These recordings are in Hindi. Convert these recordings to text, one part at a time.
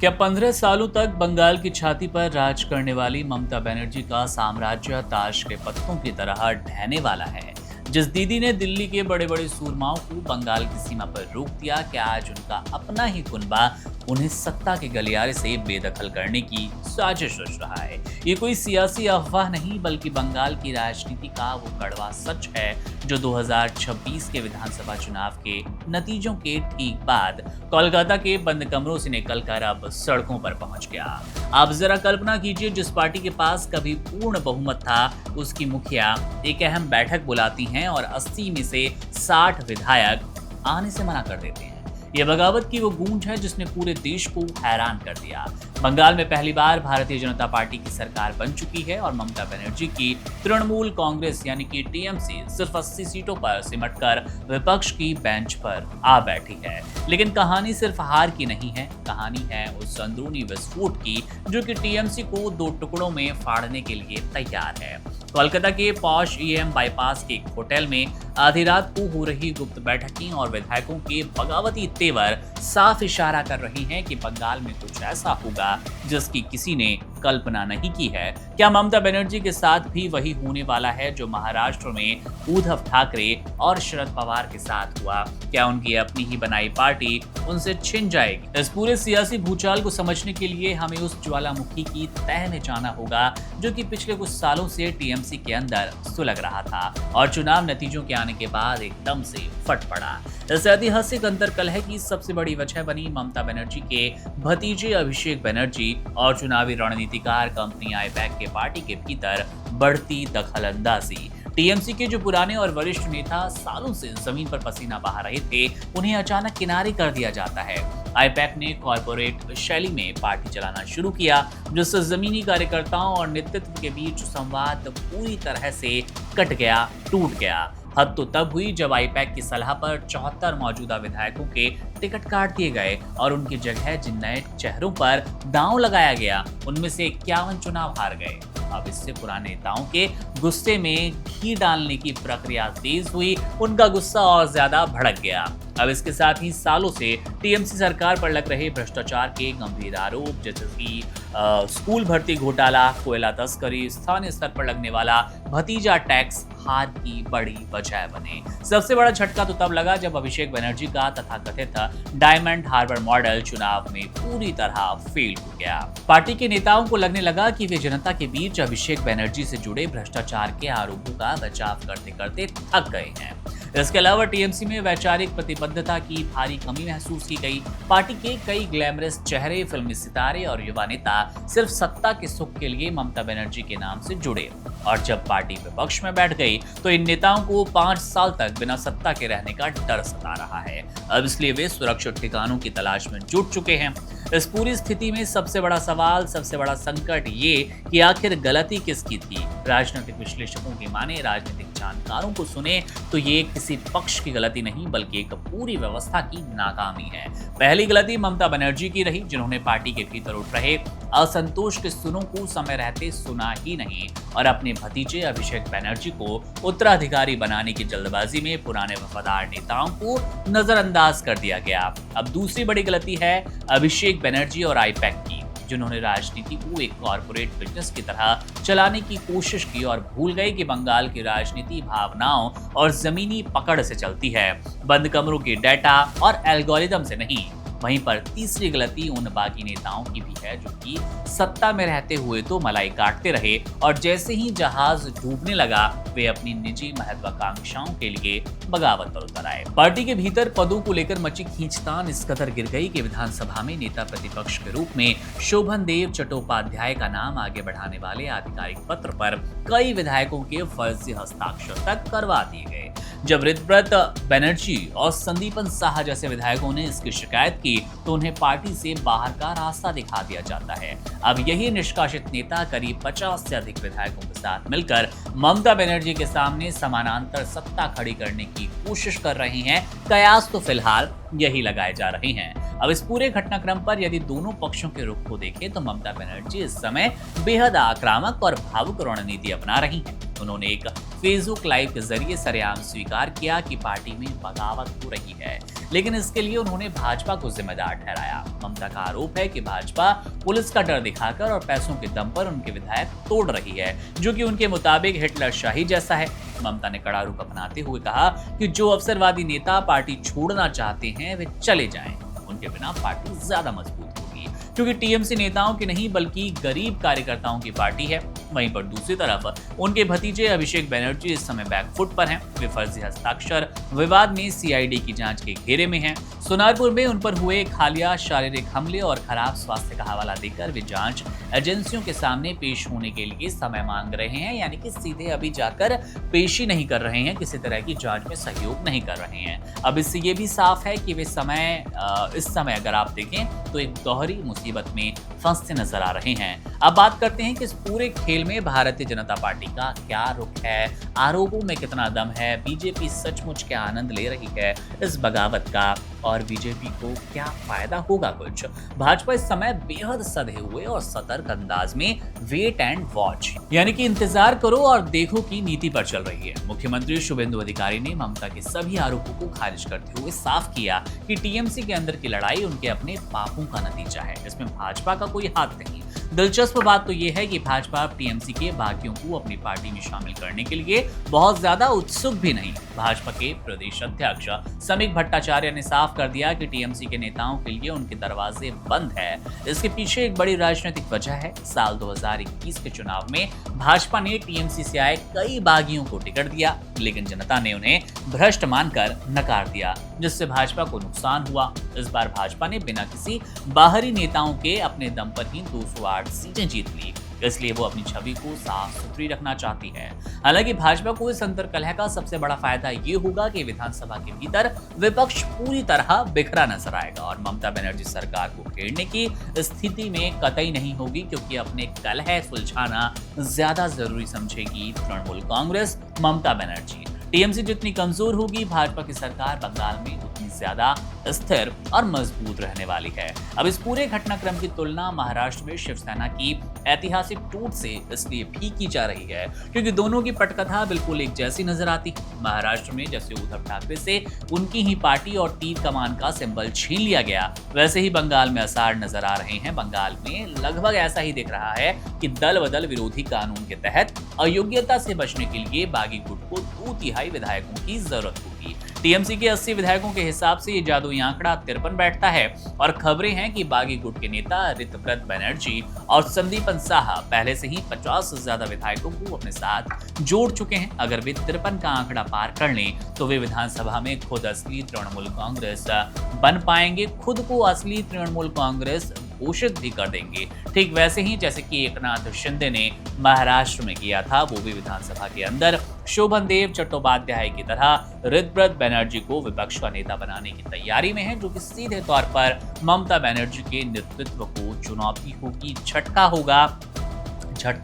क्या 15 सालों तक बंगाल की छाती पर राज करने वाली ममता बनर्जी का साम्राज्य ताश के पत्तों की तरह ढहने वाला है? जिस दीदी ने दिल्ली के बड़े बड़े सूरमाओं को बंगाल की सीमा पर रोक दिया, क्या आज उनका अपना ही कुनबा उन्हें सत्ता के गलियारे से बेदखल करने की साजिश रच रहा है? ये कोई सियासी अफवाह नहीं, बल्कि बंगाल की राजनीति का वो कड़वा सच है जो 2026 के विधानसभा चुनाव के नतीजों के ठीक बाद कोलकाता के बंद कमरों से निकलकर अब सड़कों पर पहुंच गया। आप जरा कल्पना कीजिए, जिस पार्टी के पास कभी पूर्ण बहुमत था, उसकी मुखिया एक अहम बैठक बुलाती हैं और 80 में से 60 विधायक आने से मना कर देते हैं। ये बगावत की वो गूंज है जिसने पूरे देश को हैरान कर दिया। बंगाल में पहली बार भारतीय जनता पार्टी की सरकार बन चुकी है और ममता बनर्जी की तृणमूल कांग्रेस यानी कि टीएमसी सिर्फ 80 सीटों पर सिमटकर विपक्ष की बेंच पर आ बैठी है। लेकिन कहानी सिर्फ हार की नहीं है, कहानी है उस अंदरूनी विस्फोट की जो कि टीएमसी को दो टुकड़ों में फाड़ने के लिए तैयार है। कोलकाता के पॉश ईएम बाईपास के एक होटल में आधी रात को हो रही गुप्त बैठकें और विधायकों के बगावती तेवर साफ इशारा कर रही हैं कि बंगाल में कुछ ऐसा होगा जिसकी किसी ने कल्पना नहीं की है। क्या ममता बनर्जी के साथ भी वही होने वाला है जो महाराष्ट्र में उद्धव ठाकरे और शरद पवार के साथ हुआ? क्या उनकी अपनी ही बनाई पार्टी उनसे छिन जाएगी? इस पूरे सियासी भूचाल को समझने के लिए हमें उस ज्वालामुखी की तह में जाना होगा जो कि पिछले कुछ सालों से टीएमसी के अंदर सुलग रहा था और चुनाव नतीजों के आने के बाद एकदम से फट पड़ा। इस ऐतिहासिक अंतरकलह की सबसे बड़ी वजह बनी ममता बनर्जी के भतीजे अभिषेक बनर्जी और चुनावी रणनीतिकार कंपनी आईपैक के पार्टी के भीतर बढ़ती दखलंदाजी। टीएमसी के जो पुराने और वरिष्ठ नेता सालों से जमीन पर पसीना बहा रहे थे, उन्हें अचानक किनारे कर दिया जाता है। आईपैक ने कॉर्पोरेट शैली में पार्टी चलाना शुरू किया, जिससे जमीनी कार्यकर्ताओं और नेतृत्व के बीच संवाद पूरी तरह से कट गया, टूट गया। हद तो तब हुई जब आईपैक की सलाह पर 74 मौजूदा विधायकों के टिकट काट दिए गए और उनकी जगह जिन नए चेहरों पर दांव लगाया गया, उनमें से 51 चुनाव हार गए। अब इससे पुराने नेताओं के गुस्से में घी डालने की प्रक्रिया तेज हुई, उनका गुस्सा और ज्यादा भड़क गया। अब इसके साथ ही सालों से टीएमसी सरकार पर लग रहे भ्रष्टाचार के गंभीर आरोप, जैसे कि स्कूल भर्ती घोटाला, कोयला तस्करी, स्थानीय स्तर पर लगने वाला भतीजा टैक्स हार की बड़ी वजह बने। सबसे बड़ा झटका तो तब लगा जब अभिषेक बनर्जी का तथाकथित डायमंड हार्बर मॉडल चुनाव में पूरी तरह फेल हो गया। पार्टी के नेताओं को लगने लगा कि वे जनता के बीच अभिषेक बनर्जी से जुड़े भ्रष्टाचार के आरोपों का बचाव करते करते थक गए हैं। इसके अलावा टीएमसी में वैचारिक प्रतिबद्धता की भारी कमी महसूस की गई। पार्टी के कई ग्लैमरस चेहरे, फिल्मी सितारे और युवा नेता सिर्फ सत्ता के सुख के लिए ममता बनर्जी के नाम से जुड़े और जब पार्टी विपक्ष में बैठ गई तो इन नेताओं को 5 साल तक बिना सत्ता के रहने का डर सता रहा है। अब इसलिए वे सुरक्षित ठिकानों की तलाश में जुट चुके हैं। इस पूरी स्थिति में सबसे बड़ा सवाल, सबसे बड़ा संकट ये कि आखिर गलती किसकी थी? राजनीतिक विश्लेषकों की माने, राजनीतिक जानकारों को सुने तो ये किसी पक्ष की गलती नहीं बल्कि एक पूरी व्यवस्था की नाकामी है। पहली गलती ममता बनर्जी की रही, जिन्होंने पार्टी के भीतर उठ रहे असंतोष के सुरों को समय रहते सुना ही नहीं और अपने भतीजे अभिषेक बनर्जी को उत्तराधिकारी बनाने की जल्दबाजी में पुराने वफादार नेताओं को नजरअंदाज कर दिया गया। अब दूसरी बड़ी गलती है अभिषेक बनर्जी और आईपैक की, जिन्होंने राजनीति को एक कॉर्पोरेट बिजनेस की तरह चलाने की कोशिश की और भूल गए कि बंगाल की राजनीति भावनाओं और जमीनी पकड़ से चलती है, बंद कमरों के डेटा और एल्गोरिदम से नहीं। वहीं पर तीसरी गलती उन बागी नेताओं की भी है जो कि सत्ता में रहते हुए तो मलाई काटते रहे और जैसे ही जहाज डूबने लगा वे अपनी निजी महत्वाकांक्षाओं के लिए बगावत पर उतर आए। पार्टी के भीतर पदों को लेकर मची खींचतान इस कदर गिर गई कि विधानसभा में नेता प्रतिपक्ष के रूप में शोभन देव चट्टोपाध्याय का नाम आगे बढ़ाने वाले आधिकारिक पत्र पर कई विधायकों के फर्जी हस्ताक्षर तक करवा दिए गए। जब ऋतव्रत बनर्जी और संदीपन साहा जैसे विधायकों ने इसकी शिकायत की तो उन्हें पार्टी से बाहर का रास्ता दिखा दिया जाता है। अब यही निष्कासित नेता करीब 50 से अधिक विधायकों के साथ मिलकर ममता बनर्जी के सामने समानांतर सत्ता खड़ी करने की कोशिश कर रहे हैं। कयास तो फिलहाल यही लगाए जा रहे हैं। अब इस पूरे घटनाक्रम पर यदि दोनों पक्षों के रुख को देखें तो ममता बनर्जी इस समय बेहद आक्रामक और भावुक रणनीति अपना रही हैं। उन्होंने एक फेसबुक लाइव के जरिए सरेआम स्वीकार किया कि पार्टी में बगावत हो रही है, लेकिन इसके लिए उन्होंने भाजपा को जिम्मेदार ठहराया। ममता का आरोप है कि भाजपा पुलिस का डर दिखाकर और पैसों के दम पर उनके विधायक तोड़ रही है, जो कि उनके मुताबिक हिटलर शाही जैसा है। ममता ने कड़ा रुख अपनाते हुए कहा कि जो अवसरवादी नेता पार्टी छोड़ना चाहते हैं वे चले जाएं, उनके बिना पार्टी ज्यादा मजबूत होगी, क्योंकि टीएमसी नेताओं की नहीं बल्कि गरीब कार्यकर्ताओं की पार्टी है। वहीं पर दूसरी तरफ उनके भतीजे अभिषेक बनर्जी इस समय बैकफुट पर हैं। वे फर्जी हस्ताक्षर विवाद में सीआईडी की जांच के घेरे में हैं। सोनारपुर में उन पर हुए हालिया शारीरिक हमले और खराब स्वास्थ्य का हवाला देकर वे जांच एजेंसियों के सामने पेश होने के लिए समय मांग रहे हैं, यानी कि सीधे अभी जाकर पेशी नहीं कर रहे हैं, किसी तरह की जांच में सहयोग नहीं कर रहे हैं। अब इससे ये भी साफ है कि वे इस समय अगर आप देखें तो एक दोहरी मुसीबत में फंसते नजर आ रहे हैं। अब बात करते हैं कि इस पूरे खेल में भारतीय जनता पार्टी का क्या रुख है, आरोपों में कितना दम है, बीजेपी सचमुच क्या आनंद ले रही है इस बगावत का, और बीजेपी को क्या फायदा होगा कुछ। भाजपा इस समय बेहद सधे हुए और सतर्क अंदाज में वेट एंड वॉच, यानी कि इंतजार करो और देखो की नीति पर चल रही है। मुख्यमंत्री शुभेंदु अधिकारी ने ममता के सभी आरोपों को खारिज करते हुए साफ किया कि टीएमसी के अंदर की लड़ाई उनके अपने पापों का नतीजा है, इसमें भाजपा का कोई हाथ नहीं। दिलचस्प बात तो यह है कि भाजपा अब टीएमसी के बागियों को अपनी पार्टी में शामिल करने के लिए बहुत ज्यादा उत्सुक भी नहीं। भाजपा के प्रदेश अध्यक्ष समीक भट्टाचार्य ने साफ कर दिया कि टीएमसी के नेताओं के लिए उनके दरवाजे बंद है। इसके पीछे एक बड़ी राजनीतिक वजह है। साल 2021 के चुनाव में भाजपा ने टीएमसी से आए कई बागियों को टिकट दिया, लेकिन जनता ने उन्हें भ्रष्ट मानकर नकार दिया, जिससे भाजपा को नुकसान हुआ। इस बार भाजपा ने बिना किसी बाहरी नेताओं के अपने दम पर ही 208 सीटें जीत ली, इसलिए वो अपनी छवि को साफ सुथरी रखना चाहती है। हालांकि भाजपा को इस अंतर्कलह का सबसे बड़ा फायदा ये होगा कि विधानसभा के भीतर विपक्ष पूरी तरह बिखरा नजर आएगा और ममता बनर्जी सरकार को घेरने की स्थिति में कतई नहीं होगी, क्योंकि अपने कलह सुलझाना ज्यादा जरूरी समझेगी तृणमूल कांग्रेस ममता बनर्जी। टीएमसी जितनी कमजोर होगी, भाजपा की सरकार बंगाल में उतनी ज्यादा स्थिर और मजबूत रहने वाली है। अब इस पूरे घटनाक्रम की तुलना महाराष्ट्र में शिवसेना की ऐतिहासिक टूट से इसलिए भी की जा रही है क्योंकि दोनों की पटकथा बिल्कुल एक जैसी नजर आती है। महाराष्ट्र में जैसे उद्धव ठाकरे से उनकी ही पार्टी और तीर कमान का सिंबल छीन लिया गया, वैसे ही बंगाल में आसार नजर आ रहे हैं। बंगाल में लगभग ऐसा ही दिख रहा है कि दल बदल विरोधी कानून के तहत अयोग्यता से बचने के लिए बागी गुट को 2/3 विधायकों की जरूरत होगी। टीएमसी के 80 विधायकों के हिसाब से ये जादुई आंकड़ा 53 बैठता है और खबरें हैं कि बागी गुट के नेता ऋतव्रत बनर्जी और संदीपन साहा पहले से ही 50 से ज्यादा विधायकों को अपने साथ जोड़ चुके हैं। अगर वे 53 का आंकड़ा पार कर लें तो वे विधानसभा में खुद असली तृणमूल कांग्रेस बन पाएंगे, खुद को असली तृणमूल कांग्रेस घोषित भी कर देंगे। ठीक वैसे ही जैसे कि एकनाथ शिंदे ने महाराष्ट्र में किया था, वो भी विधानसभा के अंदर शोभन देव चट्टोपाध्याय की तरह ऋतव्रत बनर्जी को विपक्ष का नेता बनाने की तैयारी में है, जो कि सीधे तौर पर ममता बनर्जी के नेतृत्व को चुनौती होगी, झटका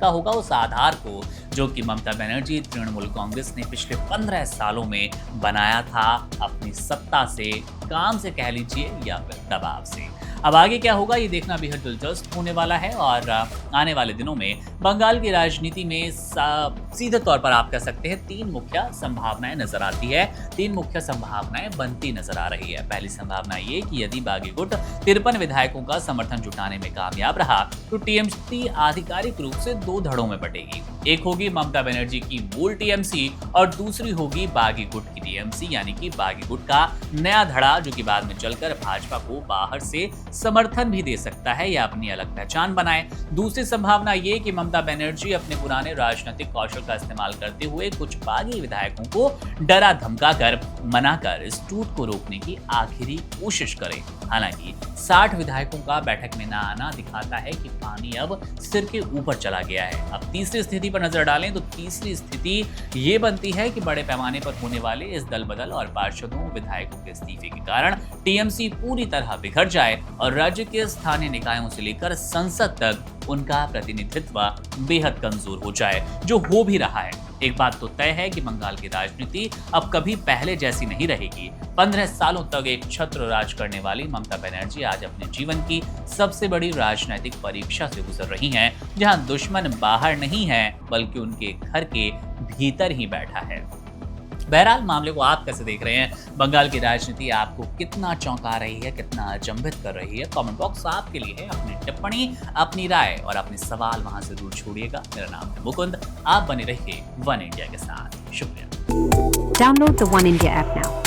होगा उस आधार को जो कि ममता बनर्जी तृणमूल कांग्रेस ने पिछले 15 सालों में बनाया था अपनी सत्ता से, काम से कह लीजिए या फिर दबाव से। अब आगे क्या होगा ये देखना बेहद दिलचस्प होने वाला है और आने वाले दिनों में बंगाल की राजनीति में सीधे तौर पर आप कह सकते हैं 3 मुख्य संभावनाएं नजर आती है, 3 मुख्य संभावनाएं बनती नजर आ रही है। पहली संभावना ये कि यदि बागी गुट 53 विधायकों का समर्थन जुटाने में कामयाब रहा तो टीएमसी आधिकारिक रूप से 2 धड़ों में बटेगी। एक होगी ममता बनर्जी की मूल टीएमसी और दूसरी होगी बागी गुट की टीएमसी, यानी कि बागी गुट का नया धड़ा, जो कि बाद में चलकर भाजपा को बाहर से समर्थन भी दे सकता है या अपनी अलग पहचान बनाए। दूसरी संभावना ये कि ममता बनर्जी अपने पुराने राजनीतिक कौशल का इस्तेमाल करते हुए कुछ बागी विधायकों को डरा धमकाकर मनाकर इस टूट को रोकने की आखिरी कोशिश करे। हालांकि 60 विधायकों का बैठक में न आना दिखाता है कि पानी अब सिर के ऊपर चला गया है। अब तीसरी स्थिति पर नजर डालें तो तीसरी स्थिति ये बनती है कि बड़े पैमाने पर होने वाले इस दल बदल और पार्षदों विधायकों के इस्तीफे के कारण टीएमसी पूरी तरह बिखर जाए और राज्य के स्थानीय निकायों से लेकर संसद तक उनका प्रतिनिधित्व बेहद कमजोर हो जाए, जो हो भी रहा है। एक बात तो तय है कि बंगाल की राजनीति अब कभी पहले जैसी नहीं रहेगी। 15 सालों तक एक छत्र राज करने वाली ममता बनर्जी आज अपने जीवन की सबसे बड़ी राजनीतिक परीक्षा से गुजर रही हैं, जहां दुश्मन बाहर नहीं है बल्कि उनके घर के भीतर ही बैठा है। बहरहाल मामले को आप कैसे देख रहे हैं? बंगाल की राजनीति आपको कितना चौंका रही है, कितना अचंभित कर रही है? कमेंट बॉक्स आपके लिए है। अपनी टिप्पणी, अपनी राय और अपने सवाल वहां जरूर छोड़िएगा। मेरा नाम है मुकुंद। आप बने रहिए वन इंडिया के साथ। शुक्रिया। Download the One India app now.